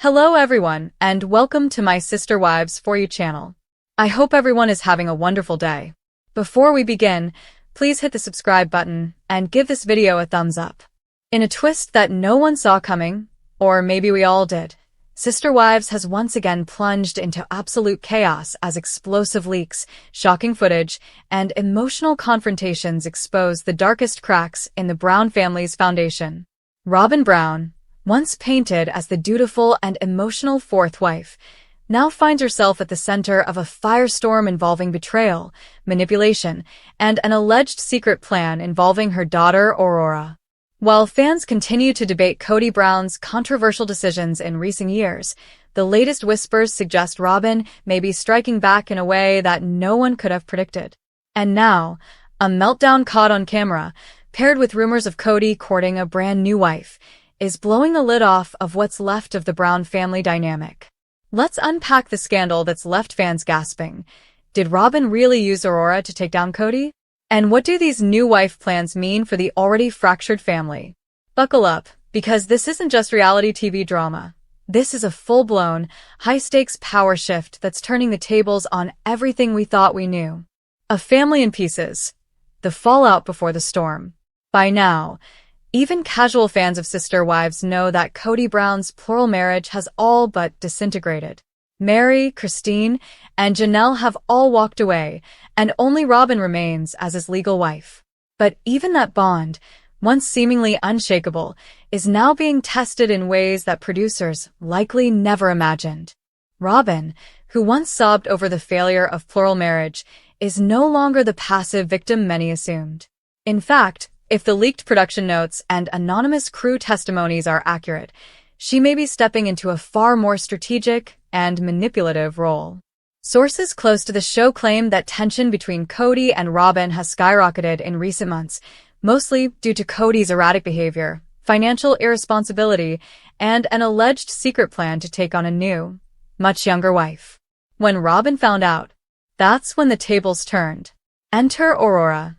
Hello everyone, and welcome to my Sister Wives For You channel. I hope everyone is having a wonderful day. Before we begin, please hit the subscribe button and give this video a thumbs up. In a twist that no one saw coming, or maybe we all did, Sister Wives has once again plunged into absolute chaos as explosive leaks, shocking footage, and emotional confrontations expose the darkest cracks in the Brown family's foundation. Robyn Brown, once painted as the dutiful and emotional fourth wife, now finds herself at the center of a firestorm involving betrayal, manipulation, and an alleged secret plan involving her daughter Aurora. While fans continue to debate Kody Brown's controversial decisions in recent years, the latest whispers suggest Robyn may be striking back in a way that no one could have predicted. And now, a meltdown caught on camera, paired with rumors of Kody courting a brand new wife, is blowing the lid off of what's left of the Brown family dynamic. Let's unpack the scandal that's left fans gasping. Did Robyn really use Aurora to take down Kody? And what do these new wife plans mean for the already fractured family? Buckle up, because this isn't just reality TV drama. This is a full-blown, high-stakes power shift that's turning the tables on everything we thought we knew. A family in pieces. The fallout before the storm. By now, even casual fans of Sister Wives know that Kody Brown's plural marriage has all but disintegrated. Mary, Christine, and Janelle have all walked away, and only Robyn remains as his legal wife. But even that bond, once seemingly unshakable, is now being tested in ways that producers likely never imagined. Robyn, who once sobbed over the failure of plural marriage, is no longer the passive victim many assumed. In fact, if the leaked production notes and anonymous crew testimonies are accurate, she may be stepping into a far more strategic and manipulative role. Sources close to the show claim that tension between Kody and Robyn has skyrocketed in recent months, mostly due to Kody's erratic behavior, financial irresponsibility, and an alleged secret plan to take on a new, much younger wife. When Robyn found out, that's when the tables turned. Enter Aurora,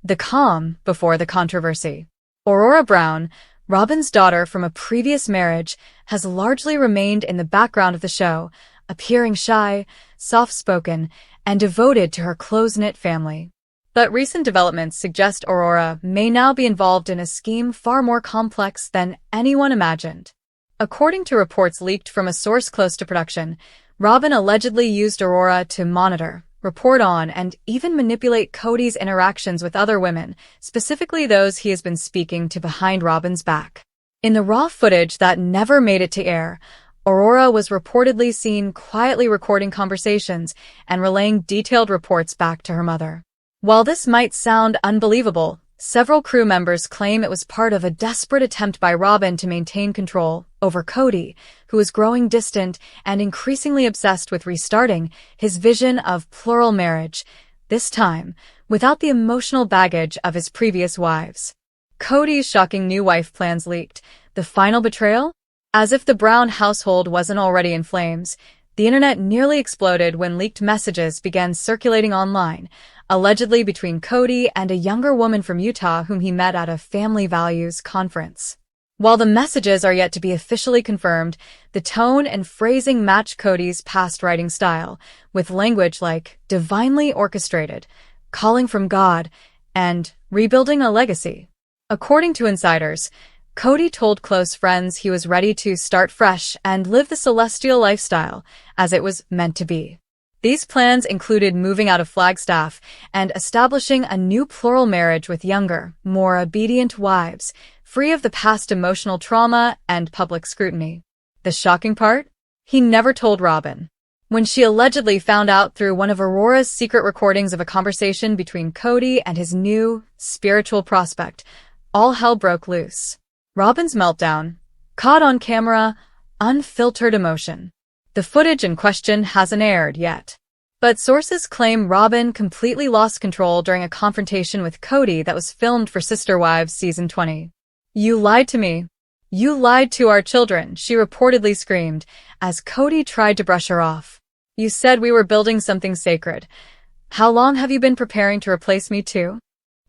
the calm before the controversy. Aurora Brown, Robyn's daughter from a previous marriage, has largely remained in the background of the show, appearing shy, soft-spoken, and devoted to her close-knit family. But recent developments suggest Aurora may now be involved in a scheme far more complex than anyone imagined. According to reports leaked from a source close to production, Robyn allegedly used Aurora to monitor, report on, and even manipulate Kody's interactions with other women, specifically those he has been speaking to behind Robyn's back. In the raw footage that never made it to air, Aurora was reportedly seen quietly recording conversations and relaying detailed reports back to her mother. While this might sound unbelievable, several crew members claim it was part of a desperate attempt by Robyn to maintain control over Kody, who was growing distant and increasingly obsessed with restarting his vision of plural marriage, this time without the emotional baggage of his previous wives. Kody's shocking new wife plans leaked. The final betrayal? As if the Brown household wasn't already in flames, the internet nearly exploded when leaked messages began circulating online, allegedly between Kody and a younger woman from Utah whom he met at a family values conference. While the messages are yet to be officially confirmed, the tone and phrasing match Kody's past writing style, with language like divinely orchestrated, calling from God, and rebuilding a legacy. According to insiders, Kody told close friends he was ready to start fresh and live the celestial lifestyle, as it was meant to be. These plans included moving out of Flagstaff and establishing a new plural marriage with younger, more obedient wives, free of the past emotional trauma and public scrutiny. The shocking part? He never told Robyn. When she allegedly found out through one of Aurora's secret recordings of a conversation between Kody and his new, spiritual prospect, all hell broke loose. Robyn's meltdown, caught on camera, unfiltered emotion. The footage in question hasn't aired yet. But sources claim Robyn completely lost control during a confrontation with Kody that was filmed for Sister Wives Season 20. "You lied to me. You lied to our children," she reportedly screamed, as Kody tried to brush her off. "You said we were building something sacred. How long have you been preparing to replace me too?"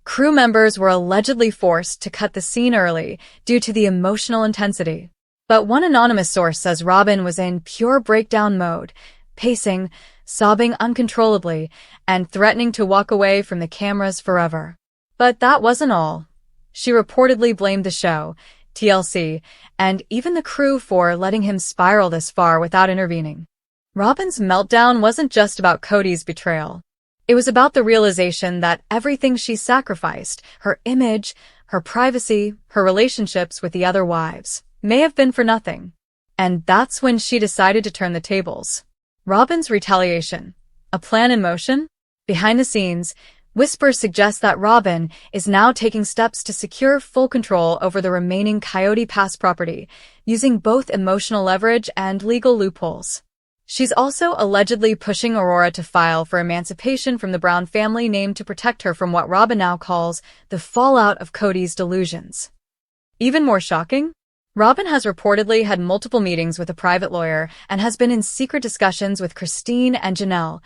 Crew members were allegedly forced to cut the scene early due to the emotional intensity. But one anonymous source says Robyn was in pure breakdown mode, pacing, sobbing uncontrollably, and threatening to walk away from the cameras forever. But that wasn't all. She reportedly blamed the show, TLC, and even the crew for letting him spiral this far without intervening. Robyn's meltdown wasn't just about Kody's betrayal. It was about the realization that everything she sacrificed, her image, her privacy, her relationships with the other wives, may have been for nothing. And that's when she decided to turn the tables. Robyn's retaliation. A plan in motion? Behind the scenes, whispers suggest that Robyn is now taking steps to secure full control over the remaining Kody Pass property, using both emotional leverage and legal loopholes. She's also allegedly pushing Aurora to file for emancipation from the Brown family name to protect her from what Robyn now calls the fallout of Kody's delusions. Even more shocking? Robyn has reportedly had multiple meetings with a private lawyer and has been in secret discussions with Christine and Janelle,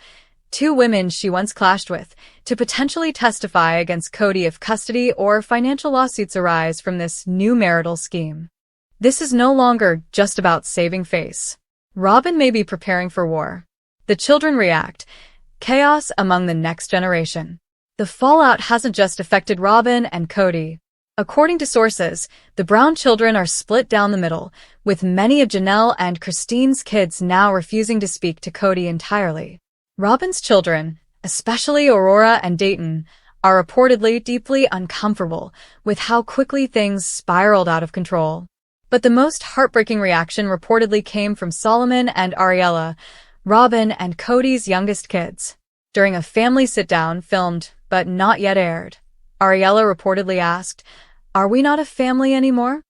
two women she once clashed with, to potentially testify against Kody if custody or financial lawsuits arise from this new marital scheme. This is no longer just about saving face. Robyn may be preparing for war. The children react. Chaos among the next generation. The fallout hasn't just affected Robyn and Kody. According to sources, the Brown children are split down the middle, with many of Janelle and Christine's kids now refusing to speak to Kody entirely. Robyn's children, especially Aurora and Dayton, are reportedly deeply uncomfortable with how quickly things spiraled out of control. But the most heartbreaking reaction reportedly came from Solomon and Ariella, Robyn and Kody's youngest kids. During a family sit-down filmed but not yet aired, Ariella reportedly asked, "Are we not a family anymore?"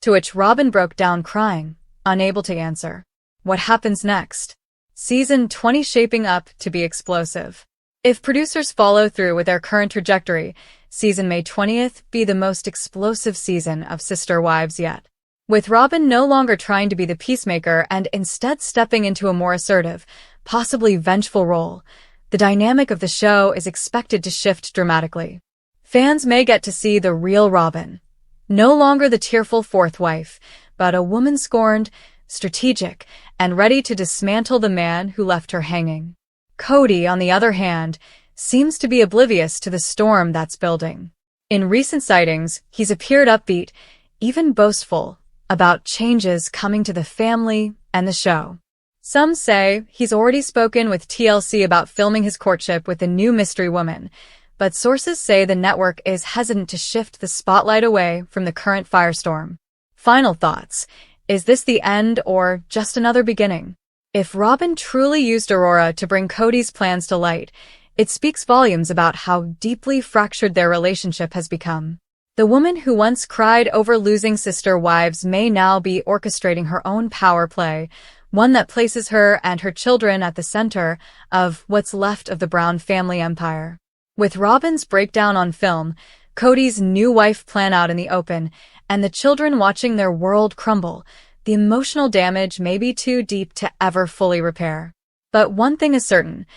To which Robyn broke down crying, unable to answer. What happens next? Season 20 shaping up to be explosive. If producers follow through with their current trajectory, season May 20th be the most explosive season of Sister Wives yet. With Robyn no longer trying to be the peacemaker and instead stepping into a more assertive, possibly vengeful role, the dynamic of the show is expected to shift dramatically. Fans may get to see the real Robyn. No longer the tearful fourth wife, but a woman scorned, strategic, and ready to dismantle the man who left her hanging. Kody, on the other hand, seems to be oblivious to the storm that's building. In recent sightings, he's appeared upbeat, even boastful, about changes coming to the family and the show. Some say he's already spoken with TLC about filming his courtship with the new mystery woman, but sources say the network is hesitant to shift the spotlight away from the current firestorm. Final thoughts. Is this the end or just another beginning? If Robyn truly used Aurora to bring Kody's plans to light, it speaks volumes about how deeply fractured their relationship has become. The woman who once cried over losing sister wives may now be orchestrating her own power play, one that places her and her children at the center of what's left of the Brown family empire. With Robyn's breakdown on film, Kody's new wife plan out in the open, and the children watching their world crumble, the emotional damage may be too deep to ever fully repair. But one thing is certain,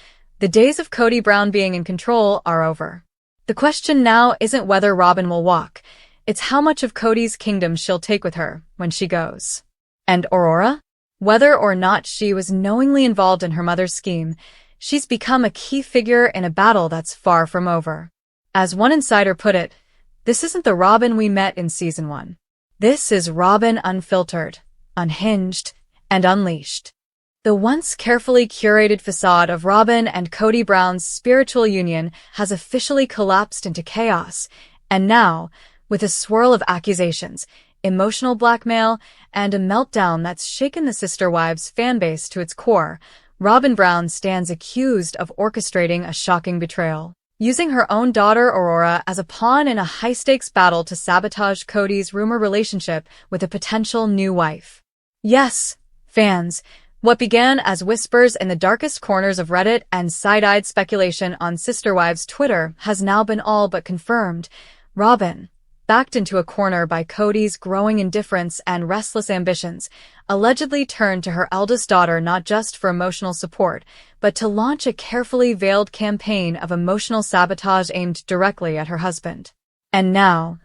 the days of Kody Brown being in control are over. The question now isn't whether Robyn will walk, it's how much of Kody's kingdom she'll take with her when she goes. And Aurora? Whether or not she was knowingly involved in her mother's scheme, she's become a key figure in a battle that's far from over. As one insider put it, this isn't the Robyn we met in season 1. This is Robyn unfiltered, unhinged, and unleashed. The once carefully curated facade of Robyn and Kody Brown's spiritual union has officially collapsed into chaos, and now, with a swirl of accusations, emotional blackmail, and a meltdown that's shaken the Sister Wives fanbase to its core, Robyn Brown stands accused of orchestrating a shocking betrayal, using her own daughter Aurora as a pawn in a high-stakes battle to sabotage Kody's rumored relationship with a potential new wife. Yes, fans, what began as whispers in the darkest corners of Reddit and side-eyed speculation on Sister Wives Twitter has now been all but confirmed. Robyn, backed into a corner by Kody's growing indifference and restless ambitions, allegedly turned to her eldest daughter not just for emotional support, but to launch a carefully veiled campaign of emotional sabotage aimed directly at her husband. And now,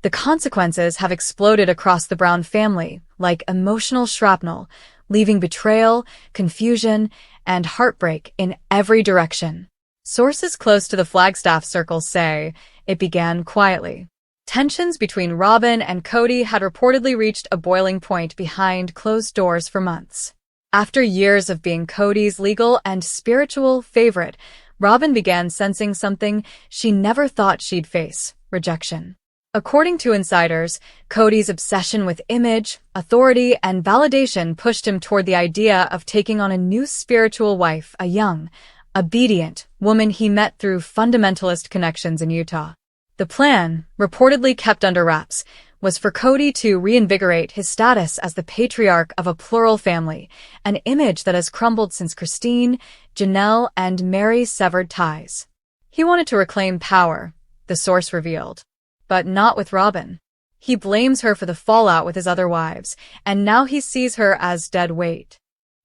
The consequences have exploded across the Brown family like emotional shrapnel, leaving betrayal, confusion, and heartbreak in every direction. Sources close to the Flagstaff circle say it began quietly. Tensions between Robyn and Kody had reportedly reached a boiling point behind closed doors for months. After years of being Kody's legal and spiritual favorite, Robyn began sensing something she never thought she'd face: rejection. According to insiders, Kody's obsession with image, authority, and validation pushed him toward the idea of taking on a new spiritual wife, a young, obedient woman he met through fundamentalist connections in Utah. The plan, reportedly kept under wraps, was for Kody to reinvigorate his status as the patriarch of a plural family, an image that has crumbled since Christine, Janelle, and Mary severed ties. He wanted to reclaim power, the source revealed. But not with Robyn. He blames her for the fallout with his other wives, and now he sees her as dead weight.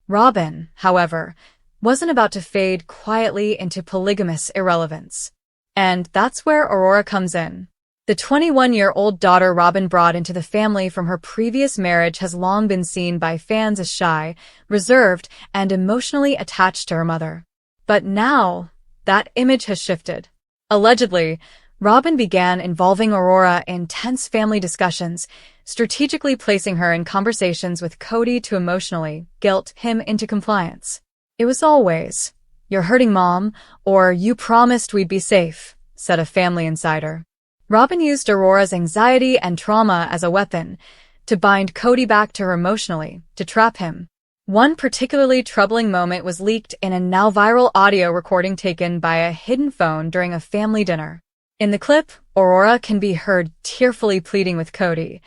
Robyn, however, wasn't about to fade quietly into polygamous irrelevance. And that's where Aurora comes in. The 21-year-old daughter Robyn brought into the family from her previous marriage has long been seen by fans as shy, reserved, and emotionally attached to her mother. But now, that image has shifted. Allegedly, Robyn began involving Aurora in tense family discussions, strategically placing her in conversations with Kody to emotionally guilt him into compliance. It was always, "You're hurting Mom," or "You promised we'd be safe," said a family insider. Robyn used Aurora's anxiety and trauma as a weapon to bind Kody back to her emotionally, to trap him. One particularly troubling moment was leaked in a now-viral audio recording taken by a hidden phone during a family dinner. In the clip, Aurora can be heard tearfully pleading with Kody,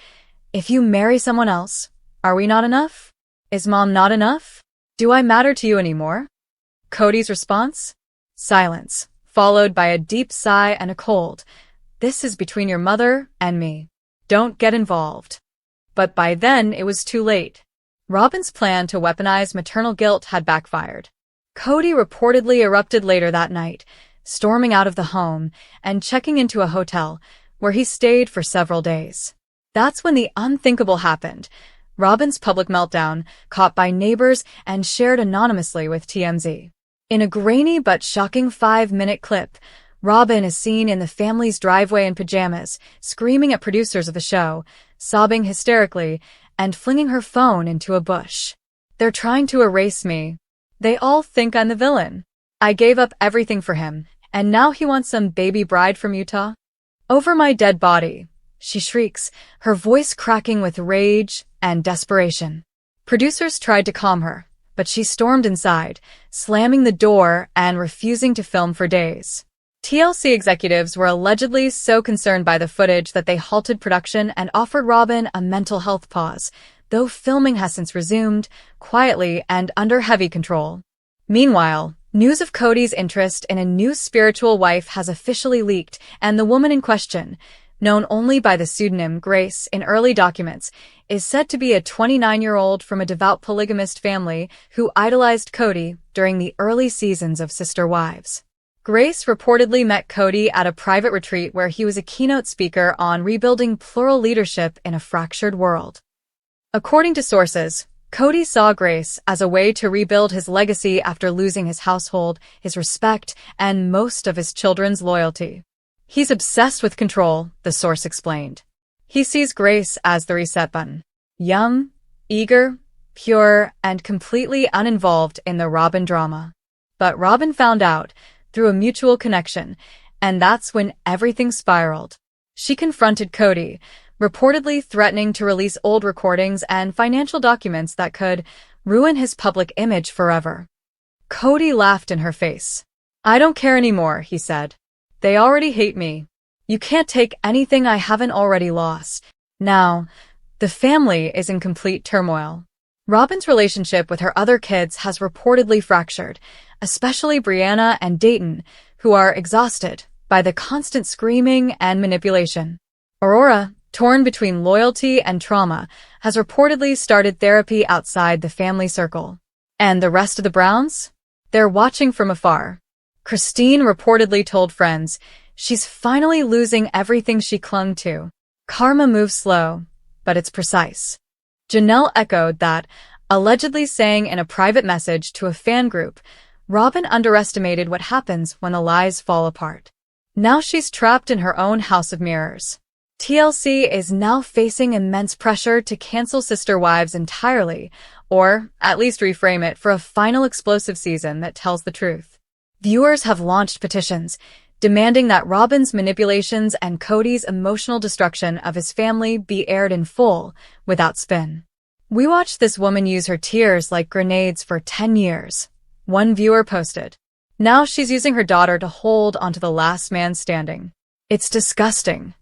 "If you marry someone else, are we not enough? Is Mom not enough? Do I matter to you anymore?" Kody's response? Silence, followed by a deep sigh and a cold, "This is between your mother and me. Don't get involved." But by then, it was too late. Robyn's plan to weaponize maternal guilt had backfired. Kody reportedly erupted later that night, storming out of the home and checking into a hotel, where he stayed for several days. That's when the unthinkable happened. Robyn's public meltdown, caught by neighbors and shared anonymously with TMZ. In a grainy but shocking 5-minute clip, Robyn is seen in the family's driveway in pajamas, screaming at producers of the show, sobbing hysterically, and flinging her phone into a bush. "They're trying to erase me. They all think I'm the villain. I gave up everything for him, and now he wants some baby bride from Utah? Over my dead body," she shrieks, her voice cracking with rage and desperation. Producers tried to calm her, but she stormed inside, slamming the door and refusing to film for days. TLC executives were allegedly so concerned by the footage that they halted production and offered Robyn a mental health pause, though filming has since resumed, quietly and under heavy control. Meanwhile, news of Kody's interest in a new spiritual wife has officially leaked, and the woman in question, known only by the pseudonym Grace in early documents, is said to be a 29-year-old from a devout polygamist family who idolized Kody during the early seasons of Sister Wives. Grace reportedly met Kody at a private retreat where he was a keynote speaker on rebuilding plural leadership in a fractured world. According to sources, Kody saw Grace as a way to rebuild his legacy after losing his household, his respect, and most of his children's loyalty. "He's obsessed with control," the source explained. "He sees Grace as the reset button. Young, eager, pure, and completely uninvolved in the Robyn drama." But Robyn found out, through a mutual connection, and that's when everything spiraled. She confronted Kody, reportedly threatening to release old recordings and financial documents that could ruin his public image forever. Kody laughed in her face. "I don't care anymore," he said. "They already hate me. You can't take anything I haven't already lost." Now, the family is in complete turmoil. Robyn's relationship with her other kids has reportedly fractured, especially Brianna and Dayton, who are exhausted by the constant screaming and manipulation. Aurora, torn between loyalty and trauma, has reportedly started therapy outside the family circle. And the rest of the Browns? They're watching from afar. Christine reportedly told friends she's finally losing everything she clung to. Karma moves slow, but it's precise. Janelle echoed that, allegedly saying in a private message to a fan group, Robyn underestimated what happens when the lies fall apart. Now she's trapped in her own house of mirrors. TLC is now facing immense pressure to cancel Sister Wives entirely, or at least reframe it for a final explosive season that tells the truth. Viewers have launched petitions, demanding that Robyn's manipulations and Kody's emotional destruction of his family be aired in full, without spin. We watched this woman use her tears like grenades for 10 years, one viewer posted. Now she's using her daughter to hold onto the last man standing. It's disgusting.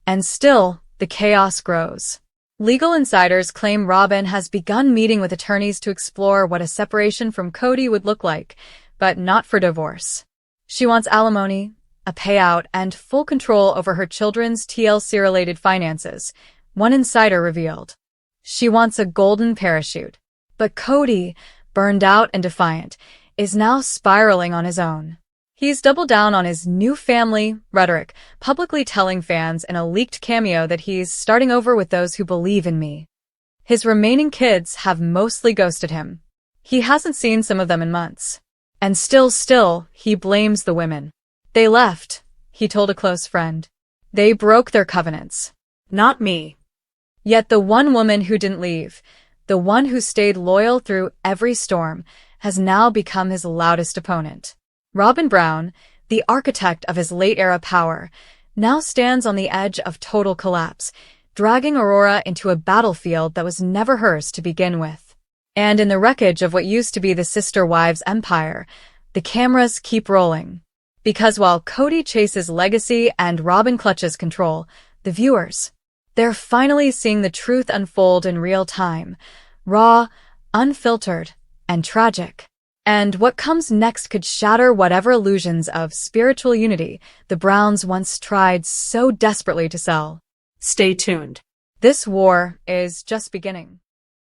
And still, the chaos grows. Legal insiders claim Robyn has begun meeting with attorneys to explore what a separation from Kody would look like, but not for divorce. She wants alimony, a payout, and full control over her children's TLC-related finances, one insider revealed. She wants a golden parachute. But Kody, burned out and defiant, is now spiraling on his own. He's doubled down on his new family rhetoric, publicly telling fans in a leaked cameo that he's starting over with those who believe in me. His remaining kids have mostly ghosted him. He hasn't seen some of them in months. And still, he blames the women. They left, he told a close friend. They broke their covenants. Not me. Yet the one woman who didn't leave, the one who stayed loyal through every storm, has now become his loudest opponent. Robyn Brown, the architect of his late-era power, now stands on the edge of total collapse, dragging Aurora into a battlefield that was never hers to begin with. And in the wreckage of what used to be the Sister Wives empire, the cameras keep rolling. Because while Kody chases legacy and Robyn clutches control, the viewers, they're finally seeing the truth unfold in real time, raw, unfiltered, and tragic. And what comes next could shatter whatever illusions of spiritual unity the Browns once tried so desperately to sell. Stay tuned. This war is just beginning.